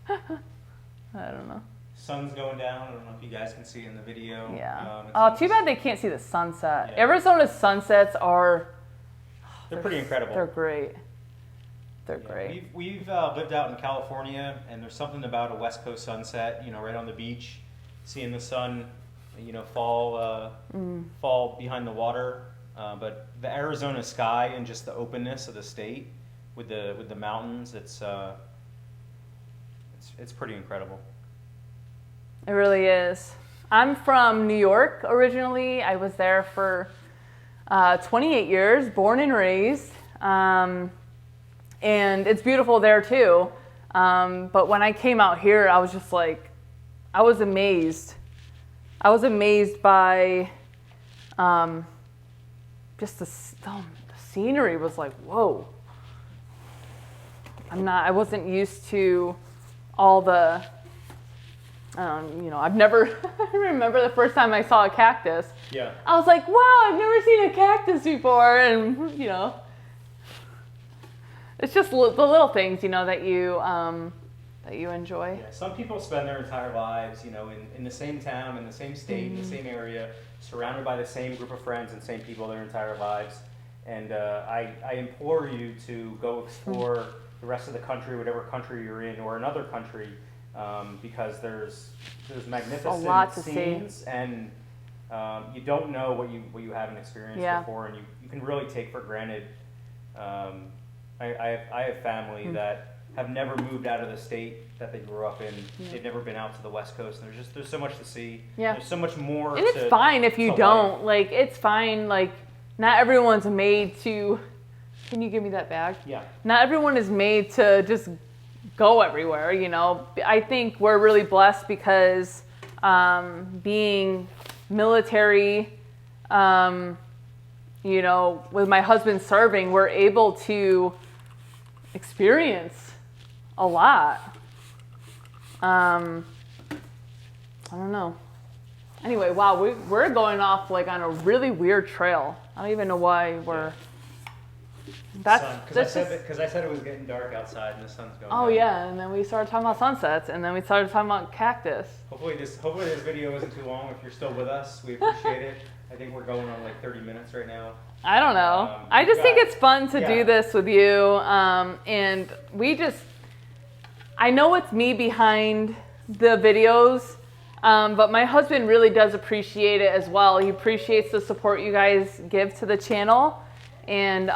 [SPEAKER 1] I don't know.
[SPEAKER 2] Sun's going down. I don't know if you guys can see in the video.
[SPEAKER 1] Yeah. Oh, too bad they can't see the sunset.
[SPEAKER 2] Yeah.
[SPEAKER 1] Arizona's sunsets are...
[SPEAKER 2] They're pretty incredible.
[SPEAKER 1] They're great. They're great.
[SPEAKER 2] We've lived out in California, and there's something about a West Coast sunset, you know, right on the beach, seeing the sun, you know, fall behind the water. But the Arizona sky and just the openness of the state with the mountains, it's pretty incredible.
[SPEAKER 1] It really is. I'm from New York originally. I was there for 28 years, born and raised. And it's beautiful there too. But when I came out here, I was just like, I was amazed. I was amazed by just the scenery was like, whoa. I wasn't used to all the, you know, I've never, I remember the first time I saw a cactus.
[SPEAKER 2] Yeah.
[SPEAKER 1] I was like, wow, I've never seen a cactus before. And, you know, it's just the little things, you know, that you enjoy.
[SPEAKER 2] Yeah, some people spend their entire lives, you know, in the same town, in the same state, in the same area, surrounded by the same group of friends and same people their entire lives. And I implore you to go explore the rest of the country, whatever country you're in, or another country, because there's magnificent scenes, and you don't know what you haven't experienced before, and you can really take for granted. I have family that have never moved out of the state that they grew up in. Yeah. They've never been out to the West Coast. There's so much to see. Yeah. There's so much more. And
[SPEAKER 1] it's fine if you don't. Like, it's fine. Like, not everyone's made to. Can you give me that bag?
[SPEAKER 2] Yeah.
[SPEAKER 1] Not everyone is made to just go everywhere. You know, I think we're really blessed because being military, you know, with my husband serving, we're able to experience a lot. I don't know. Anyway, wow, we're going off like on a really weird trail. I don't even know why we're.
[SPEAKER 2] Because I said it was getting dark outside and the sun's going.
[SPEAKER 1] Oh
[SPEAKER 2] down.
[SPEAKER 1] Yeah, and then we started talking about sunsets, and then we started talking about cactus.
[SPEAKER 2] Hopefully this video isn't too long. If you're still with us, we appreciate it. I think we're going on like 30 minutes right now.
[SPEAKER 1] I don't know. I just think it's fun to do this with you, and I know it's me behind the videos, but my husband really does appreciate it as well. He appreciates the support you guys give to the channel, and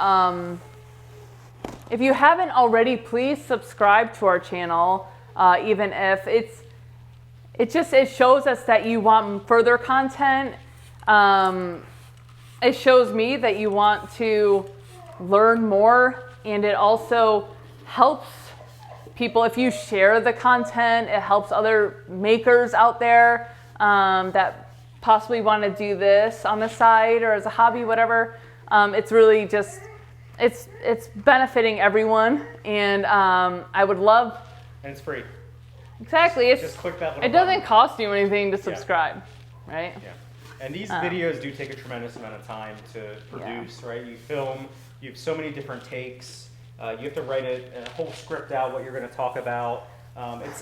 [SPEAKER 1] if you haven't already, please subscribe to our channel. Even if it shows us that you want further content. It shows me that you want to learn more, and it also helps people. If you share the content, it helps other makers out there that possibly want to do this on the side or as a hobby, whatever. It's really just, it's benefiting everyone, and I would love.
[SPEAKER 2] And it's free.
[SPEAKER 1] Exactly.
[SPEAKER 2] Just click that little
[SPEAKER 1] It doesn't
[SPEAKER 2] button.
[SPEAKER 1] cost you anything to subscribe, right?
[SPEAKER 2] Yeah. And these videos do take a tremendous amount of time to produce, right? You film, you have so many different takes. You have to write a whole script out, what you're going to talk about.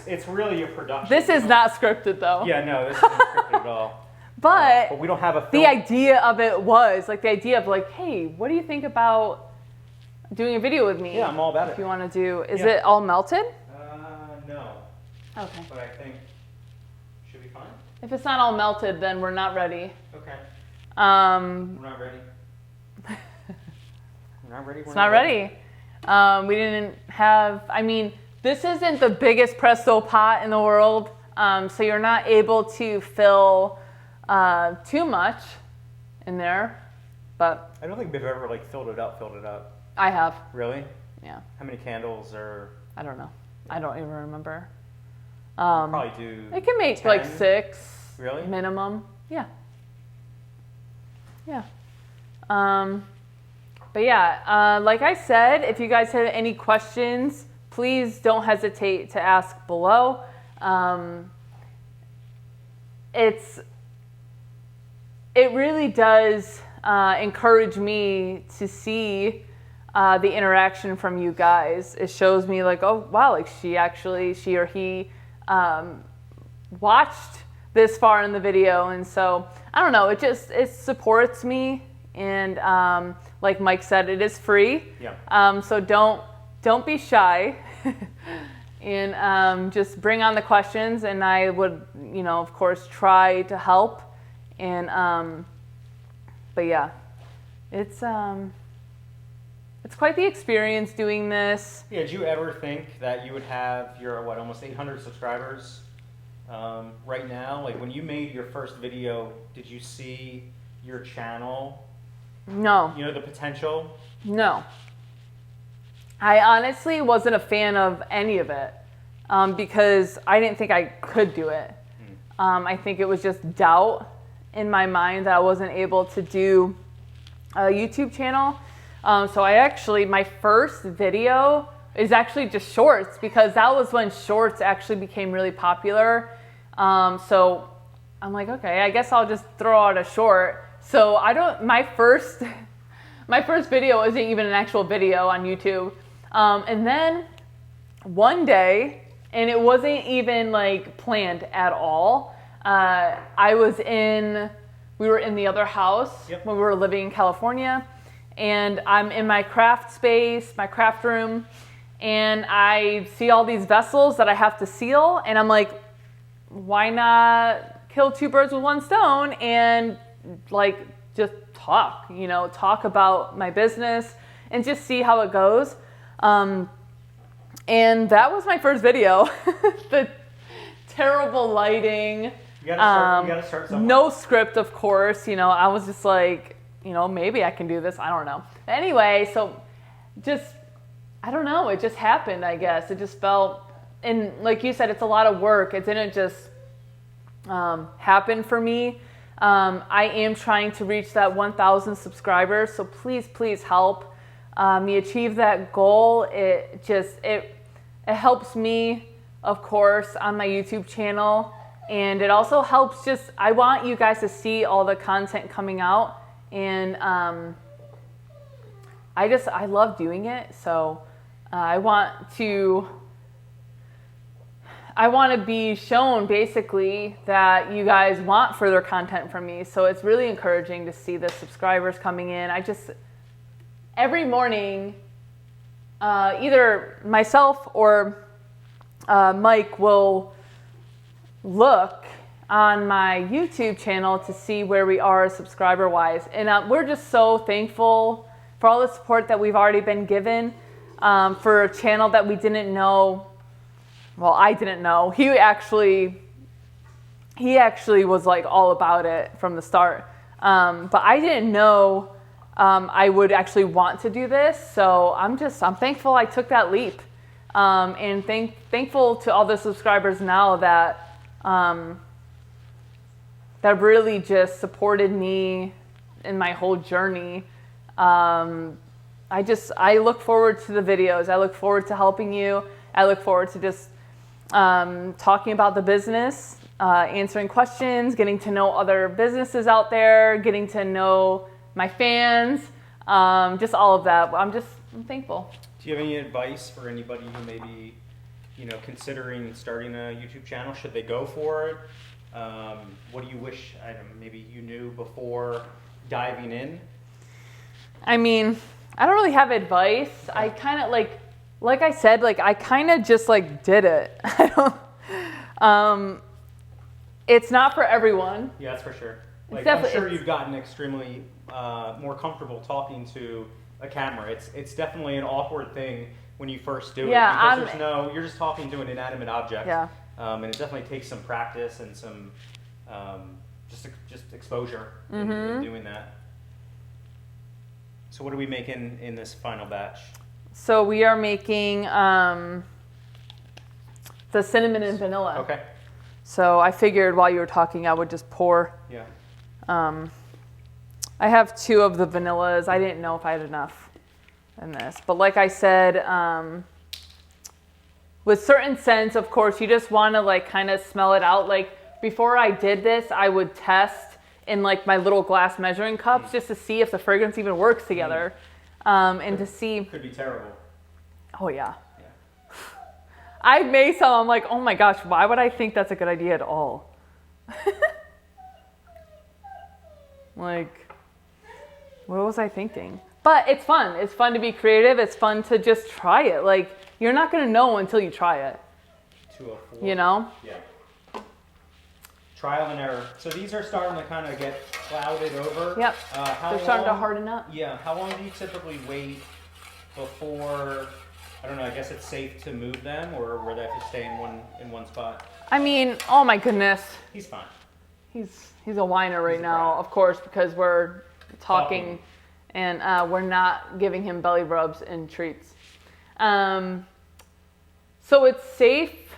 [SPEAKER 2] It's really a production.
[SPEAKER 1] This is not scripted, though.
[SPEAKER 2] Yeah, no, this isn't scripted at all.
[SPEAKER 1] But
[SPEAKER 2] we don't have a film.
[SPEAKER 1] the idea of it was, like, the idea of, like, hey, what do you think about doing a video with me?
[SPEAKER 2] Yeah, I'm all about it.
[SPEAKER 1] If you want to do, is it all melted?
[SPEAKER 2] No.
[SPEAKER 1] Okay.
[SPEAKER 2] But I think should be fine.
[SPEAKER 1] If it's not all melted, then we're not ready.
[SPEAKER 2] Okay.
[SPEAKER 1] We're
[SPEAKER 2] not ready. We're not ready.
[SPEAKER 1] It's not ready. We didn't have, I mean, this isn't the biggest Presto pot in the world, so you're not able to fill too much in there, but
[SPEAKER 2] I don't think we've ever like filled it up.
[SPEAKER 1] I have.
[SPEAKER 2] Really?
[SPEAKER 1] Yeah.
[SPEAKER 2] How many candles are?
[SPEAKER 1] I don't know. I don't even remember.
[SPEAKER 2] Probably do.
[SPEAKER 1] It can make
[SPEAKER 2] 10?
[SPEAKER 1] like 6.
[SPEAKER 2] Really?
[SPEAKER 1] Minimum. Yeah. Yeah. But yeah, like I said, if you guys have any questions, please don't hesitate to ask below. It really does encourage me to see the interaction from you guys. It shows me like, oh wow, like she or he watched this far in the video, and so I don't know, it supports me, and like Mike said, it is free.
[SPEAKER 2] Yeah.
[SPEAKER 1] So don't be shy, and just bring on the questions, and I would, of course, try to help. And but yeah, it's quite the experience doing this.
[SPEAKER 2] Yeah. Did you ever think that you would have your almost 800 subscribers right now? Like when you made your first video, did you see your channel?
[SPEAKER 1] No.
[SPEAKER 2] The potential?
[SPEAKER 1] No. I honestly wasn't a fan of any of it because I didn't think I could do it. I think it was just doubt in my mind that I wasn't able to do a YouTube channel. So my first video is actually just shorts, because that was when shorts actually became really popular. So I'm like, okay, I guess I'll just throw out a short. So my first video isn't even an actual video on YouTube. And then one day, and it wasn't even like planned at all, we were in the other house when we were living in California, and I'm in my craft space, my craft room, and I see all these vessels that I have to seal, and I'm like, why not kill 2 birds with 1 stone and like just talk about my business and just see how it goes. And that was my first video. The terrible lighting.
[SPEAKER 2] You gotta start somewhere.
[SPEAKER 1] No script, of course. I was just like, maybe I can do this. I don't know. Anyway, so I don't know. It just happened, I guess. It just felt, and like you said, it's a lot of work. It didn't just happen for me. I am trying to reach that 1,000 subscribers. So please help me achieve that goal. It helps me, of course, on my YouTube channel. And it also helps I want you guys to see all the content coming out. And I love doing it. So I want to be shown basically that you guys want further content from me. So it's really encouraging to see the subscribers coming in. Every morning, either myself or Mike will look on my YouTube channel to see where we are subscriber wise. And we're just so thankful for all the support that we've already been given, for a channel that we didn't know. Well, I didn't know. He actually was like all about it from the start. But I didn't know I would actually want to do this. So I'm thankful I took that leap. And thankful to all the subscribers now that really just supported me in my whole journey. I look forward to the videos. I look forward to helping you. I look forward to just talking about the business, answering questions, getting to know other businesses out there, getting to know my fans, just all of that. I'm thankful.
[SPEAKER 2] Do you have any advice for anybody who may be, considering starting a YouTube channel? Should they go for it? What do you wish maybe you knew before diving in? I
[SPEAKER 1] mean, I don't really have advice. Okay. I kind of like I said, I kind of just did it. It's not for everyone.
[SPEAKER 2] Yeah, that's for sure. I'm sure you've gotten extremely more comfortable talking to a camera. It's definitely an awkward thing when you first do it, because you're just talking to an inanimate object. Yeah. And it definitely takes some practice and some just exposure in doing that. So what are we making in this final batch?
[SPEAKER 1] So we are making the cinnamon and vanilla.
[SPEAKER 2] Okay.
[SPEAKER 1] So I figured while you were talking, I would just pour.
[SPEAKER 2] Yeah.
[SPEAKER 1] I have 2 of the vanillas. I didn't know if I had enough in this. But like I said, with certain scents, of course, you just want to kind of smell it out. Before I did this, I would test in my little glass measuring cups just to see if the fragrance even works together. And to see.
[SPEAKER 2] Could be terrible.
[SPEAKER 1] Oh, yeah. I made some. I'm like, oh my gosh, why would I think that's a good idea at all? What was I thinking? But it's fun. It's fun to be creative. It's fun to just try it. You're not going to know until you try it.
[SPEAKER 2] 204.
[SPEAKER 1] Yeah.
[SPEAKER 2] Trial and error. So these are starting to kind of get clouded over.
[SPEAKER 1] Yep. They're starting to harden up.
[SPEAKER 2] Yeah. How long do you typically wait before, I don't know, I guess it's safe to move them, or where they have to stay in one spot?
[SPEAKER 1] I mean, oh my goodness.
[SPEAKER 2] He's fine.
[SPEAKER 1] He's a whiner right now, of course, because we're talking. And we're not giving him belly rubs and treats. So it's safe.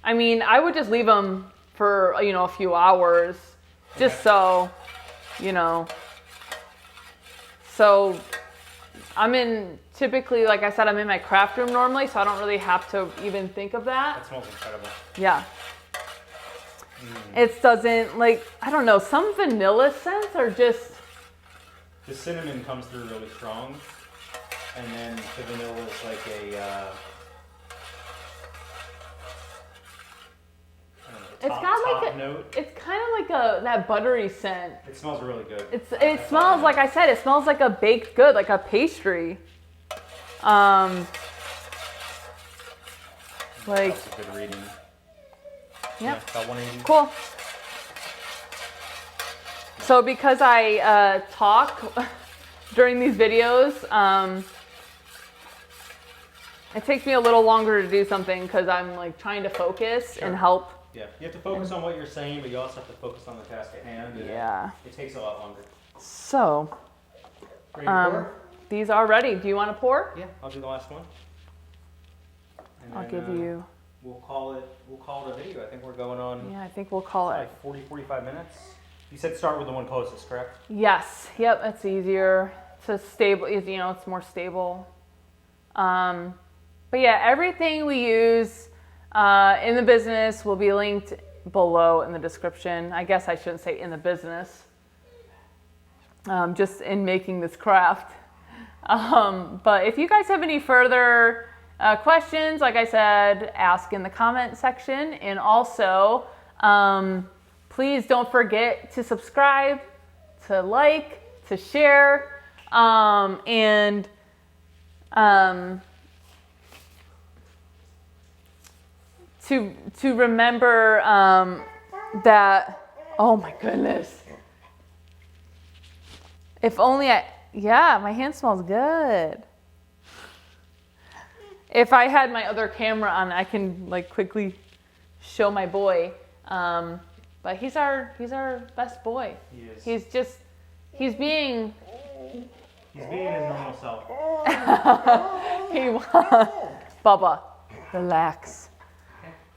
[SPEAKER 1] I mean, I would just leave him for, a few hours, just so, So typically, like I said, I'm in my craft room normally, so I don't really have to even think of that.
[SPEAKER 2] That smells incredible.
[SPEAKER 1] Yeah. It doesn't, I don't know, some vanilla scents are just...
[SPEAKER 2] The cinnamon comes through really strong, and then the vanilla is like top note.
[SPEAKER 1] It's kind of like that buttery scent.
[SPEAKER 2] It smells really good.
[SPEAKER 1] It smells, like I said, it smells like a baked good, like a pastry.
[SPEAKER 2] That's a good reading.
[SPEAKER 1] Yep.
[SPEAKER 2] Yeah, about 180.
[SPEAKER 1] Cool. So because I talk during these videos, it takes me a little longer to do something because I'm trying to focus and help.
[SPEAKER 2] Yeah, you have to focus on what you're saying, but you also have to focus on the task at hand. And it takes a lot longer.
[SPEAKER 1] So, these are ready. Do you want to pour?
[SPEAKER 2] Yeah, I'll do the last one. And
[SPEAKER 1] I'll give you.
[SPEAKER 2] We'll call it a video. I think we're going on.
[SPEAKER 1] Yeah, I think we'll call it
[SPEAKER 2] 40, 45 minutes. You said start with the one closest, correct?
[SPEAKER 1] Yes. Yep. It's easier to stable. It's more stable. But yeah, everything we use in the business will be linked below in the description. I guess I shouldn't say in the business, just in making this craft. But if you guys have any further questions, like I said, ask in the comment section. And also, please don't forget to subscribe, to like, to share, and to remember that, oh my goodness. If only yeah, my hand smells good. If I had my other camera on, I can like quickly show my boy. But he's our best boy.
[SPEAKER 2] He is.
[SPEAKER 1] He's being
[SPEAKER 2] his normal self.
[SPEAKER 1] Bubba, relax.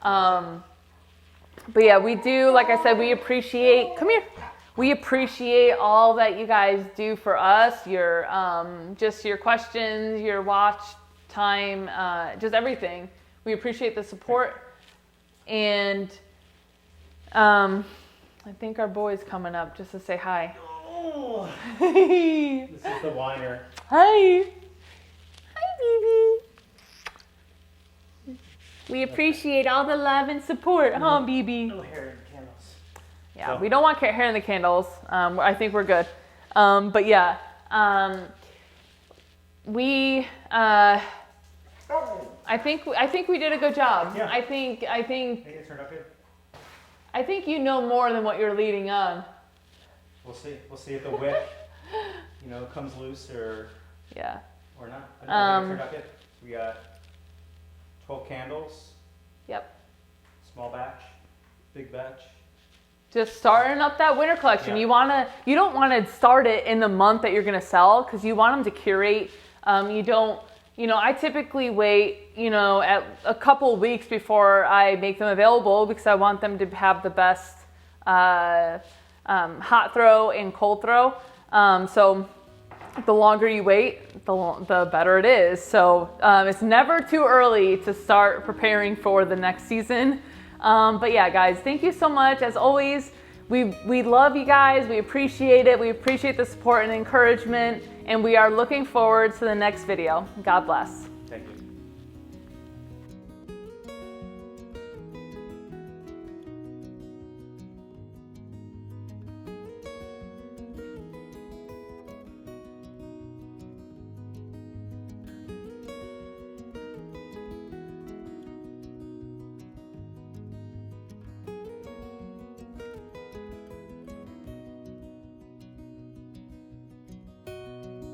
[SPEAKER 1] But yeah, we do, like I said, we appreciate, come here. We appreciate all that you guys do for us, your just your questions, your watch time, just everything. We appreciate the support. And I think our boy's coming up just to say hi.
[SPEAKER 2] Oh. This is the whiner.
[SPEAKER 1] Hi. Hi, baby. We appreciate all the love and support, huh, BB?
[SPEAKER 2] No hair in the candles.
[SPEAKER 1] Yeah, we don't want hair in the candles. I think we're good. But yeah, I think we did a good job.
[SPEAKER 2] Yeah.
[SPEAKER 1] I think
[SPEAKER 2] it turned out good.
[SPEAKER 1] I think you know more than what you're leading on.
[SPEAKER 2] We'll see. We'll see if the wick, comes loose or
[SPEAKER 1] Yeah.
[SPEAKER 2] not. But no, I think it turned out good. We got 12 candles.
[SPEAKER 1] Yep.
[SPEAKER 2] Small batch, big batch.
[SPEAKER 1] Just starting up that winter collection.
[SPEAKER 2] Yeah.
[SPEAKER 1] You don't want to start it in the month that you're gonna sell, because you want them to curate. I typically wait, at a couple weeks before I make them available, because I want them to have the best hot throw and cold throw. So the longer you wait, the better it is. So it's never too early to start preparing for the next season. But yeah, guys, thank you so much. As always, we love you guys. We appreciate it. We appreciate the support and encouragement. And we are looking forward to the next video. God bless.